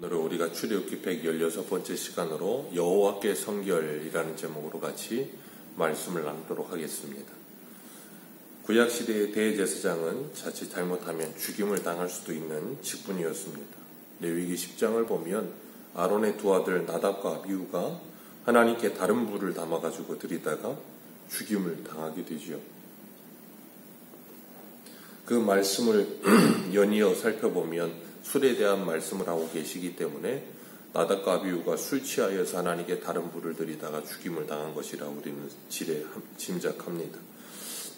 오늘 우리가 출애굽기 116번째 시간으로 여호와께 성결이라는 제목으로 같이 말씀을 나누도록 하겠습니다. 구약시대의 대제사장은 자칫 잘못하면 죽임을 당할 수도 있는 직분이었습니다. 레위기 10장을 보면 아론의 두 아들 나답과 아비후가 하나님께 다른 불을 담아가지고 드리다가 죽임을 당하게 되지요. 그 말씀을 연이어 살펴보면 술에 대한 말씀을 하고 계시기 때문에 나답과 아비후가 술 취하여서 하나님께 다른 불을 드리다가 죽임을 당한 것이라고 우리는 짐작합니다.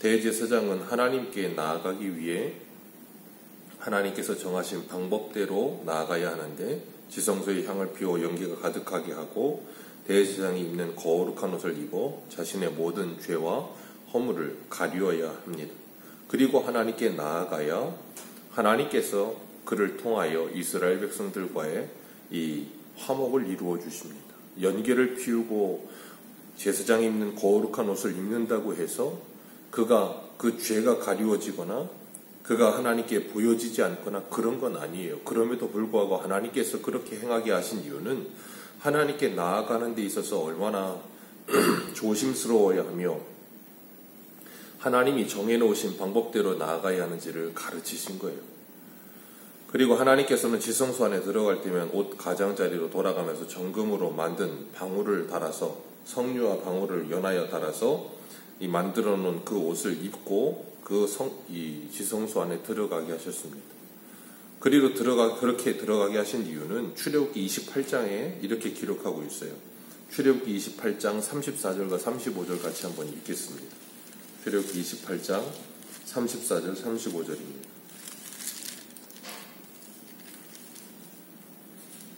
대제사장은 하나님께 나아가기 위해 하나님께서 정하신 방법대로 나아가야 하는데 지성소에 향을 피워 연기가 가득하게 하고 대제사장이 입는 거룩한 옷을 입어 자신의 모든 죄와 허물을 가리워야 합니다. 그리고 하나님께 나아가야 하나님께서 그를 통하여 이스라엘 백성들과의 이 화목을 이루어 주십니다. 연기를 피우고 제사장이 입는 거룩한 옷을 입는다고 해서 그가 그 죄가 가리워지거나 그가 하나님께 보여지지 않거나 그런 건 아니에요. 그럼에도 불구하고 하나님께서 그렇게 행하게 하신 이유는 하나님께 나아가는 데 있어서 얼마나 조심스러워야 하며 하나님이 정해놓으신 방법대로 나아가야 하는지를 가르치신 거예요. 그리고 하나님께서는 지성소 안에 들어갈 때면 옷 가장자리로 돌아가면서 정금으로 만든 방울을 달아서 성류와 방울을 연하여 달아서 이 만들어 놓은 그 옷을 입고 이 지성소 안에 들어가게 하셨습니다. 그리고 그렇게 들어가게 하신 이유는 출애굽기 28장에 이렇게 기록하고 있어요. 출애굽기 28장 34절과 35절 같이 한번 읽겠습니다. 출애굽기 28장 34절 35절입니다.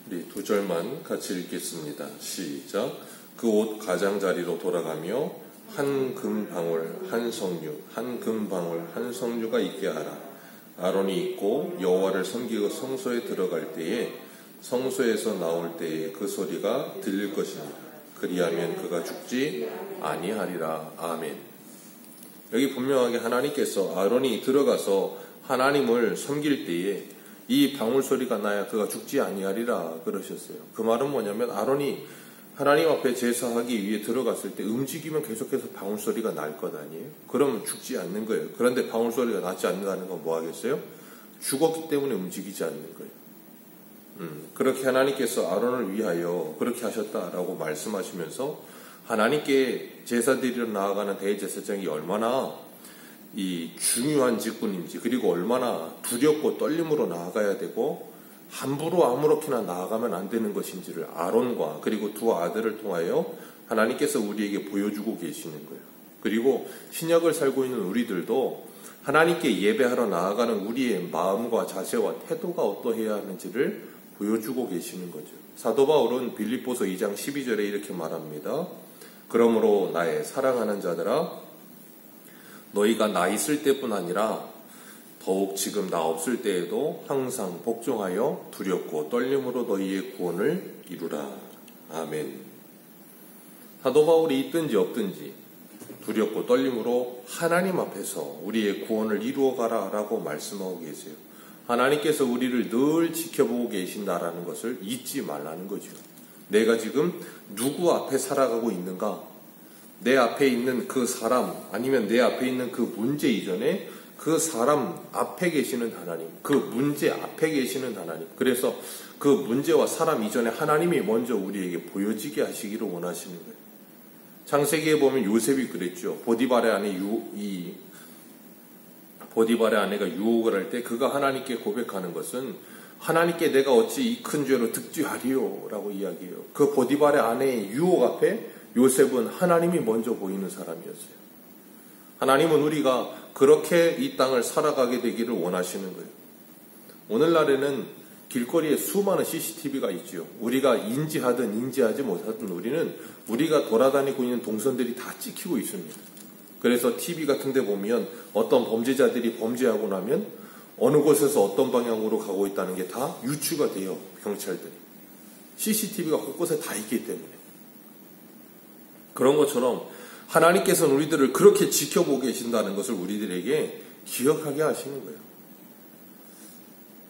우리 두 절만 같이 읽겠습니다. 시작. 그 옷 가장자리로 돌아가며 한 금방울 한 성류 한 금방울 한 성류가 있게 하라. 아론이 입고 여호와를 섬기고 성소에 들어갈 때에 성소에서 나올 때에 그 소리가 들릴 것입니다. 그리하면 그가 죽지 아니하리라. 아멘. 여기 분명하게 하나님께서 아론이 들어가서 하나님을 섬길 때에 이 방울 소리가 나야 그가 죽지 아니하리라 그러셨어요. 그 말은 뭐냐면 아론이 하나님 앞에 제사하기 위해 들어갔을 때 움직이면 계속해서 방울 소리가 날 것 아니에요? 그러면 죽지 않는 거예요. 그런데 방울 소리가 나지 않는다는 건 뭐 하겠어요? 죽었기 때문에 움직이지 않는 거예요. 그렇게 하나님께서 아론을 위하여 그렇게 하셨다라고 말씀하시면서 하나님께 제사 드리러 나아가는 대제사장이 얼마나 이 중요한 직분인지 그리고 얼마나 두렵고 떨림으로 나아가야 되고 함부로 아무렇게나 나아가면 안 되는 것인지를 아론과 그리고 두 아들을 통하여 하나님께서 우리에게 보여주고 계시는 거예요. 그리고 신약을 살고 있는 우리들도 하나님께 예배하러 나아가는 우리의 마음과 자세와 태도가 어떠해야 하는지를 보여주고 계시는 거죠. 사도 바울은 빌립보서 2장 12절에 이렇게 말합니다. 그러므로 나의 사랑하는 자들아 너희가 나 있을 때뿐 아니라 더욱 지금 나 없을 때에도 항상 복종하여 두렵고 떨림으로 너희의 구원을 이루라. 아멘. 사도 바울이 있든지 없든지 두렵고 떨림으로 하나님 앞에서 우리의 구원을 이루어가라 라고 말씀하고 계세요. 하나님께서 우리를 늘 지켜보고 계신다라는 것을 잊지 말라는 거죠. 내가 지금 누구 앞에 살아가고 있는가? 내 앞에 있는 그 사람 아니면 내 앞에 있는 그 문제 이전에 그 사람 앞에 계시는 하나님, 그 문제 앞에 계시는 하나님. 그래서 그 문제와 사람 이전에 하나님이 먼저 우리에게 보여지게 하시기를 원하시는 거예요. 창세기에 보면 요셉이 그랬죠. 보디발의 아내가 유혹을 할 때 그가 하나님께 고백하는 것은 하나님께 내가 어찌 이 큰 죄로 득죄하리요 라고 이야기해요. 그 보디발의 아내의 유혹 앞에 요셉은 하나님이 먼저 보이는 사람이었어요. 하나님은 우리가 그렇게 이 땅을 살아가게 되기를 원하시는 거예요. 오늘날에는 길거리에 수많은 CCTV가 있죠. 우리가 인지하든 인지하지 못하든 우리가 돌아다니고 있는 동선들이 다 찍히고 있습니다. 그래서 TV 같은 데 보면 어떤 범죄자들이 범죄하고 나면 어느 곳에서 어떤 방향으로 가고 있다는 게 다 유추가 돼요. 경찰들이. CCTV가 곳곳에 다 있기 때문에. 그런 것처럼 하나님께서는 우리들을 그렇게 지켜보고 계신다는 것을 우리들에게 기억하게 하시는 거예요.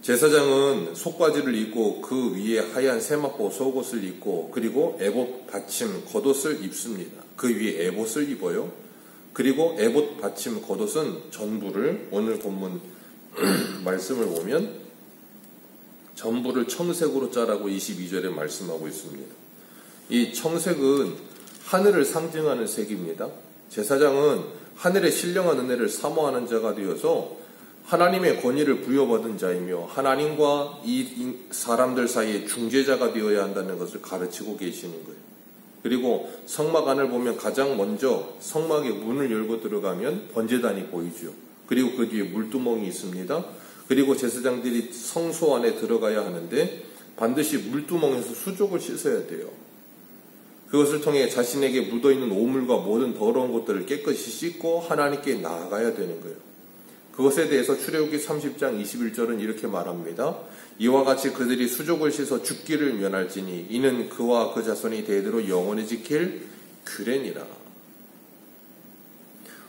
제사장은 속바지를 입고 그 위에 하얀 세마포 속옷을 입고 그리고 에봇 받침 겉옷을 입습니다. 그 위에 에봇을 입어요. 그리고 에봇 받침 겉옷은 전부를 오늘 본문 말씀을 보면 전부를 청색으로 짜라고 22절에 말씀하고 있습니다. 이 청색은 하늘을 상징하는 색입니다. 제사장은 하늘의 신령한 은혜를 사모하는 자가 되어서 하나님의 권위를 부여받은 자이며 하나님과 이 사람들 사이에 중재자가 되어야 한다는 것을 가르치고 계시는 거예요. 그리고 성막 안을 보면 가장 먼저 성막의 문을 열고 들어가면 번제단이 보이죠. 그리고 그 뒤에 물두멍이 있습니다. 그리고 제사장들이 성소 안에 들어가야 하는데 반드시 물두멍에서 수족을 씻어야 돼요. 그것을 통해 자신에게 묻어있는 오물과 모든 더러운 것들을 깨끗이 씻고 하나님께 나아가야 되는 거예요. 그것에 대해서 출애굽기 30장 21절은 이렇게 말합니다. 이와 같이 그들이 수족을 씻어 죽기를 면할지니 이는 그와 그 자손이 대대로 영원히 지킬 규례니라.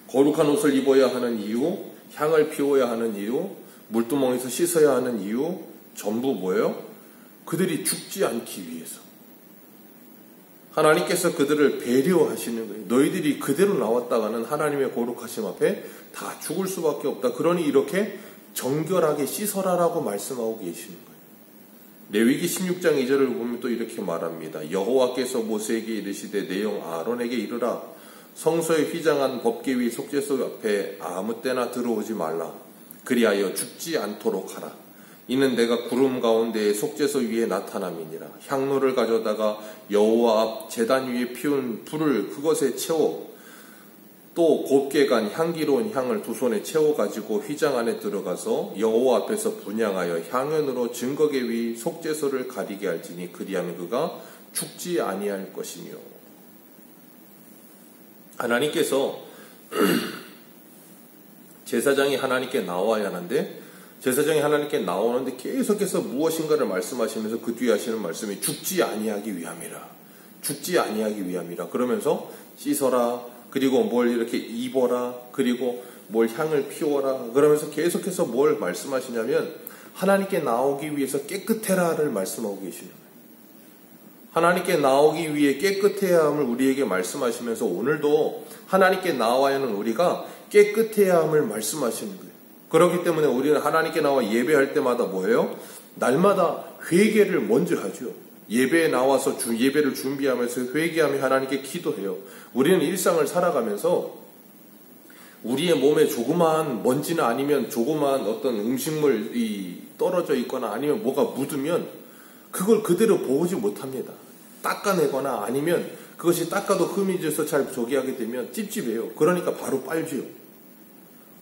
거룩한 옷을 입어야 하는 이유, 향을 피워야 하는 이유, 물두멍에서 씻어야 하는 이유, 전부 뭐예요? 그들이 죽지 않기 위해서. 하나님께서 그들을 배려하시는 거예요. 너희들이 그대로 나왔다가는 하나님의 거룩하심 앞에 다 죽을 수밖에 없다. 그러니 이렇게 정결하게 씻어라라고 말씀하고 계시는 거예요. 레위기 16장 2절을 보면 또 이렇게 말합니다. 여호와께서 모세에게 이르시되 내 형 아론에게 이르라. 성소에 휘장한 법궤 위 속죄소 앞에 아무 때나 들어오지 말라. 그리하여 죽지 않도록 하라. 이는 내가 구름 가운데 속죄소 위에 나타남이니라. 향로를 가져다가 여호와 앞 제단 위에 피운 불을 그것에 채워 또 곱게 간 향기로운 향을 두 손에 채워 가지고 휘장 안에 들어가서 여호와 앞에서 분향하여 향연으로 증거궤 위 속죄소를 가리게 할지니 그리하면 그가 죽지 아니할 것이며. 하나님께서 제사장이 하나님께 나와야 하는데 제사장이 하나님께 나오는데 계속해서 무엇인가를 말씀하시면서 그 뒤에 하시는 말씀이 죽지 아니하기 위함이라. 죽지 아니하기 위함이라. 그러면서 씻어라. 그리고 뭘 이렇게 입어라. 그리고 뭘 향을 피워라. 그러면서 계속해서 뭘 말씀하시냐면 하나님께 나오기 위해서 깨끗해라를 말씀하고 계시는 거예요. 하나님께 나오기 위해 깨끗해야 함을 우리에게 말씀하시면서 오늘도 하나님께 나와야 하는 우리가 깨끗해야 함을 말씀하시는 거예요. 그렇기 때문에 우리는 하나님께 나와 예배할 때마다 뭐예요? 날마다 회개를 먼저 하죠. 예배에 나와서 예배를 준비하면서 회개하며 하나님께 기도해요. 우리는 일상을 살아가면서 우리의 몸에 조그마한 먼지나 아니면 조그마한 어떤 음식물이 떨어져 있거나 아니면 뭐가 묻으면 그걸 그대로 보지 못합니다. 닦아내거나 아니면 그것이 닦아도 흠이 져서 잘 저기 하게 되면 찝찝해요. 그러니까 바로 빨지요.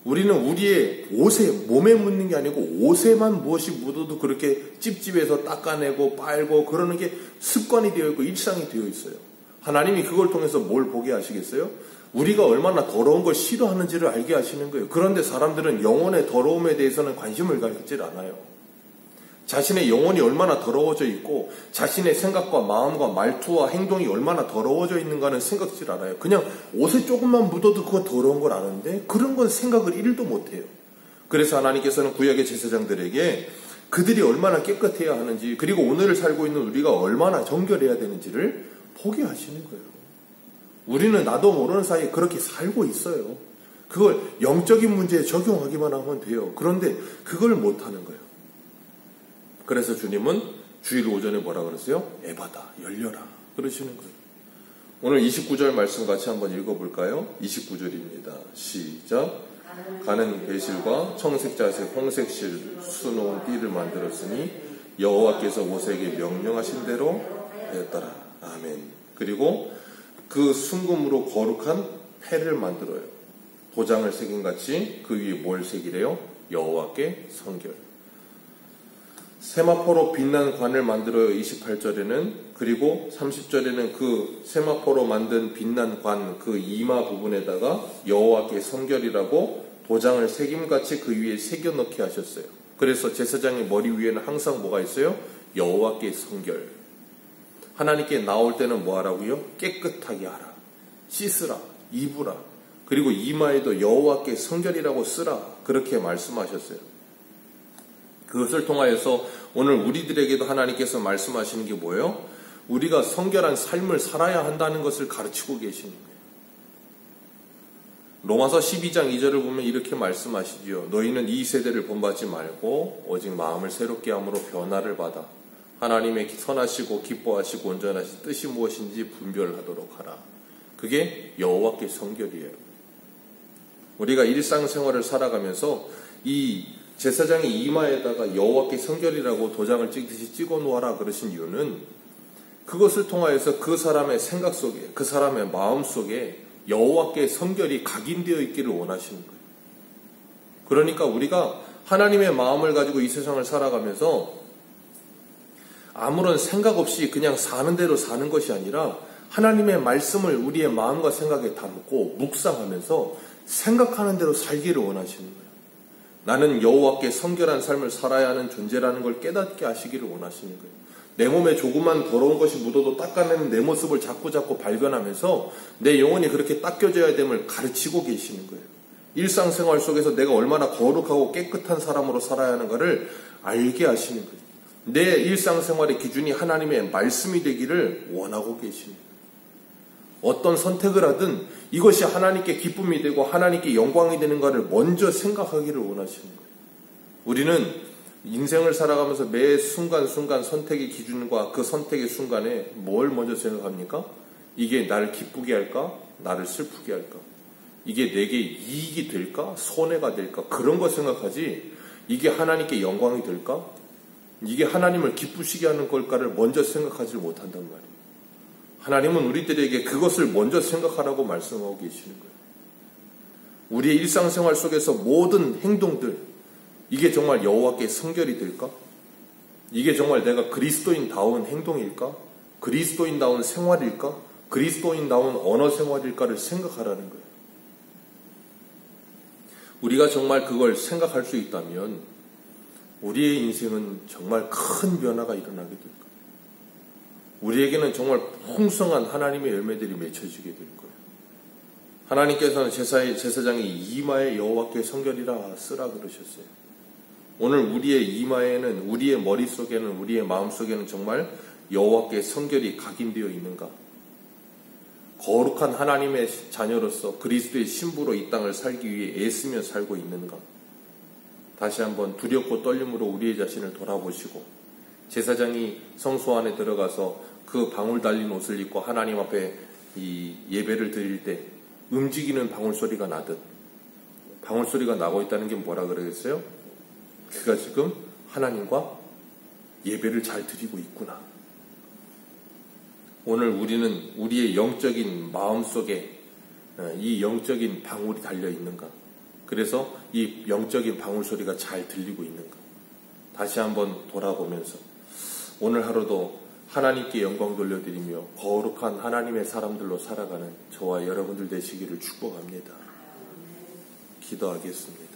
우리는 우리의 옷에, 몸에 묻는 게 아니고 옷에만 무엇이 묻어도 그렇게 찝찝해서 닦아내고 빨고 그러는 게 습관이 되어 있고 일상이 되어 있어요. 하나님이 그걸 통해서 뭘 보게 하시겠어요? 우리가 얼마나 더러운 걸 싫어하는지를 알게 하시는 거예요. 그런데 사람들은 영혼의 더러움에 대해서는 관심을 갖지 않아요. 자신의 영혼이 얼마나 더러워져 있고 자신의 생각과 마음과 말투와 행동이 얼마나 더러워져 있는가는 생각질 않아요. 그냥 옷에 조금만 묻어도 그거 더러운 걸 아는데 그런 건 생각을 1도 못해요. 그래서 하나님께서는 구약의 제사장들에게 그들이 얼마나 깨끗해야 하는지 그리고 오늘을 살고 있는 우리가 얼마나 정결해야 되는지를 보게 하시는 거예요. 우리는 나도 모르는 사이에 그렇게 살고 있어요. 그걸 영적인 문제에 적용하기만 하면 돼요. 그런데 그걸 못하는 거예요. 그래서 주님은 주일 오전에 뭐라 그러세요? 에바다, 열려라. 그러시는 거예요. 오늘 29절 말씀 같이 한번 읽어볼까요? 29절입니다. 시작. 가는 배실과 청색자색, 홍색실, 수놓은 띠를 만들었으니 여호와께서 모세에게 명령하신 대로 하였더라. 아멘. 그리고 그 순금으로 거룩한 패를 만들어요. 도장을 새김같이 그 위에 뭘 새기래요? 여호와께 성결. 세마포로 빛난 관을 만들어요. 28절에는. 그리고 30절에는 그 세마포로 만든 빛난 관 그 이마 부분에다가 여호와께 성결이라고 도장을 새김같이 그 위에 새겨 넣게 하셨어요. 그래서 제사장의 머리 위에는 항상 뭐가 있어요? 여호와께 성결. 하나님께 나올 때는 뭐 하라고요? 깨끗하게 하라. 씻으라. 입으라. 그리고 이마에도 여호와께 성결이라고 쓰라. 그렇게 말씀하셨어요. 그것을 통하여서 오늘 우리들에게도 하나님께서 말씀하시는 게 뭐예요? 우리가 성결한 삶을 살아야 한다는 것을 가르치고 계시는 거예요. 로마서 12장 2절을 보면 이렇게 말씀하시죠. 너희는 이 세대를 본받지 말고 오직 마음을 새롭게 함으로 변화를 받아 하나님의 선하시고 기뻐하시고 온전하신 뜻이 무엇인지 분별하도록 하라. 그게 여호와께 성결이에요. 우리가 일상생활을 살아가면서 이 제사장의 이마에다가 여호와께 성결이라고 도장을 찍듯이 찍어 놓아라 그러신 이유는 그것을 통하여서 그 사람의 생각 속에, 그 사람의 마음 속에 여호와께 성결이 각인되어 있기를 원하시는 거예요. 그러니까 우리가 하나님의 마음을 가지고 이 세상을 살아가면서 아무런 생각 없이 그냥 사는 대로 사는 것이 아니라 하나님의 말씀을 우리의 마음과 생각에 담고 묵상하면서 생각하는 대로 살기를 원하시는 거예요. 나는 여호와께 성결한 삶을 살아야 하는 존재라는 걸 깨닫게 하시기를 원하시는 거예요. 내 몸에 조그만 더러운 것이 묻어도 닦아내는 내 모습을 자꾸 발견하면서 내 영혼이 그렇게 닦여져야 됨을 가르치고 계시는 거예요. 일상생활 속에서 내가 얼마나 거룩하고 깨끗한 사람으로 살아야 하는가를 알게 하시는 거예요. 내 일상생활의 기준이 하나님의 말씀이 되기를 원하고 계시는 거예요. 어떤 선택을 하든 이것이 하나님께 기쁨이 되고 하나님께 영광이 되는가를 먼저 생각하기를 원하시는 거예요. 우리는 인생을 살아가면서 매 순간순간 선택의 기준과 그 선택의 순간에 뭘 먼저 생각합니까? 이게 나를 기쁘게 할까? 나를 슬프게 할까? 이게 내게 이익이 될까? 손해가 될까? 그런 거 생각하지 이게 하나님께 영광이 될까? 이게 하나님을 기쁘시게 하는 걸까를 먼저 생각하지 못한단 말이에요. 하나님은 우리들에게 그것을 먼저 생각하라고 말씀하고 계시는 거예요. 우리의 일상생활 속에서 모든 행동들 이게 정말 여호와께 성결이 될까? 이게 정말 내가 그리스도인다운 행동일까? 그리스도인다운 생활일까? 그리스도인다운 언어 생활일까를 생각하라는 거예요. 우리가 정말 그걸 생각할 수 있다면 우리의 인생은 정말 큰 변화가 일어나게 될 거예요. 우리에게는 정말 풍성한 하나님의 열매들이 맺혀지게 될 거예요. 하나님께서는 제사장의 이마에 여호와께 성결이라 쓰라 그러셨어요. 오늘 우리의 이마에는, 우리의 머릿속에는, 우리의 마음속에는 정말 여호와께 성결이 각인되어 있는가? 거룩한 하나님의 자녀로서 그리스도의 신부로 이 땅을 살기 위해 애쓰며 살고 있는가? 다시 한번 두렵고 떨림으로 우리의 자신을 돌아보시고 제사장이 성소 안에 들어가서 그 방울 달린 옷을 입고 하나님 앞에 이 예배를 드릴 때 움직이는 방울 소리가 나듯 방울 소리가 나고 있다는 게 뭐라 그러겠어요? 그가 지금 하나님과 예배를 잘 드리고 있구나. 오늘 우리는 우리의 영적인 마음속에 이 영적인 방울이 달려 있는가? 그래서 이 영적인 방울 소리가 잘 들리고 있는가? 다시 한번 돌아보면서 오늘 하루도 하나님께 영광 돌려드리며 거룩한 하나님의 사람들로 살아가는 저와 여러분들 되시기를 축복합니다. 기도하겠습니다.